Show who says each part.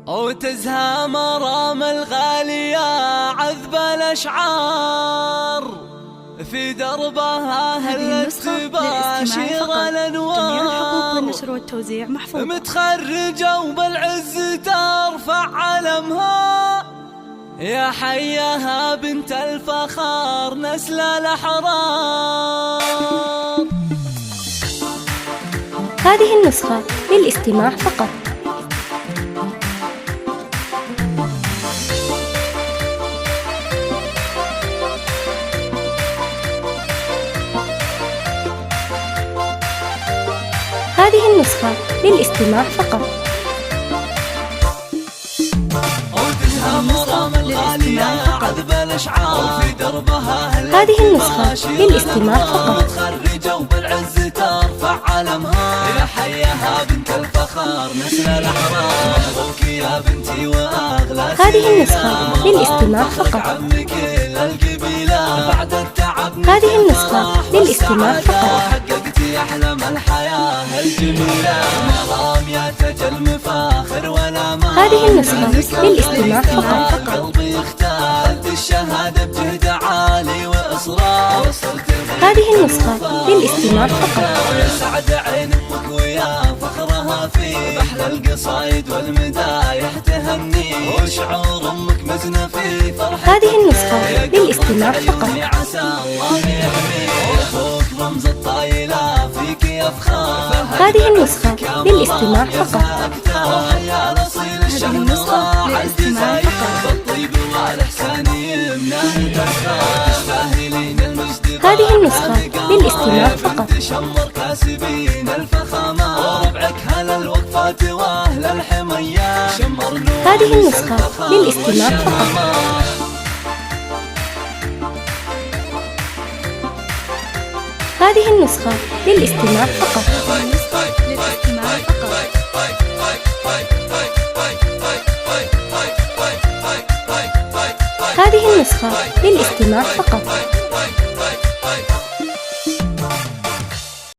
Speaker 1: وتزهى مرام الغالية عذب الأشعار، في دربها هلت تباشر الأنوار.
Speaker 2: جميع الحقوق والنشر والتوزيع محفوظة.
Speaker 1: متخرجة وبالعز ترفع علمها، يا حياها بنت الفخار نسل الأحرار.
Speaker 3: هذه النسخة للاستماع فقط. هذه النسخة للاستماع فقط. هذه النسخة للاستماع فقط.
Speaker 1: متخرجة وبالعز ترفع علمها، يا حياها بنت الفخار نسل الأحرار. مبروك يا بنتي وأغلى
Speaker 3: هذه النسخة للاستماع فقط.
Speaker 1: عمك القبيلة بعد التعب.
Speaker 3: هذه النسخة للاستماع فقط.
Speaker 1: حققتي أحلام الحياة الجميلة، مرام يا تاج المفاخر والأمان.
Speaker 3: هذه النسخة للاستماع فقط.
Speaker 1: قلبي يختار الشهادة بجهد عالي وإصرار.
Speaker 3: هذه النسخة للاستماع فقط.
Speaker 1: يسعد عين أمك ويا فخرها فيه، بأحلى القصايد والمدايح تهني، وشعور أمك مزنة في فرحة.
Speaker 3: هذه النسخة للاستماع فقط.
Speaker 1: عسى الله يحميه، أخوك رمز الطايلة فيك يفخر.
Speaker 3: هذه النسخة للاستماع فقط.
Speaker 1: يا نصيل الشهر للاستماع فقط. بالطيب والإحسان يمناه تسخر، تستاهلين المجد.
Speaker 3: هذه النسخة للاستماع فقط.
Speaker 1: تشمر كاسبين الفخامة، وربعك هل الوقفات واهل الحمية. شمر نور.
Speaker 3: هذه النسخة للاستماع فقط. هذه النسخة للاستماع فقط. هذه النسخة للاستماع فقط.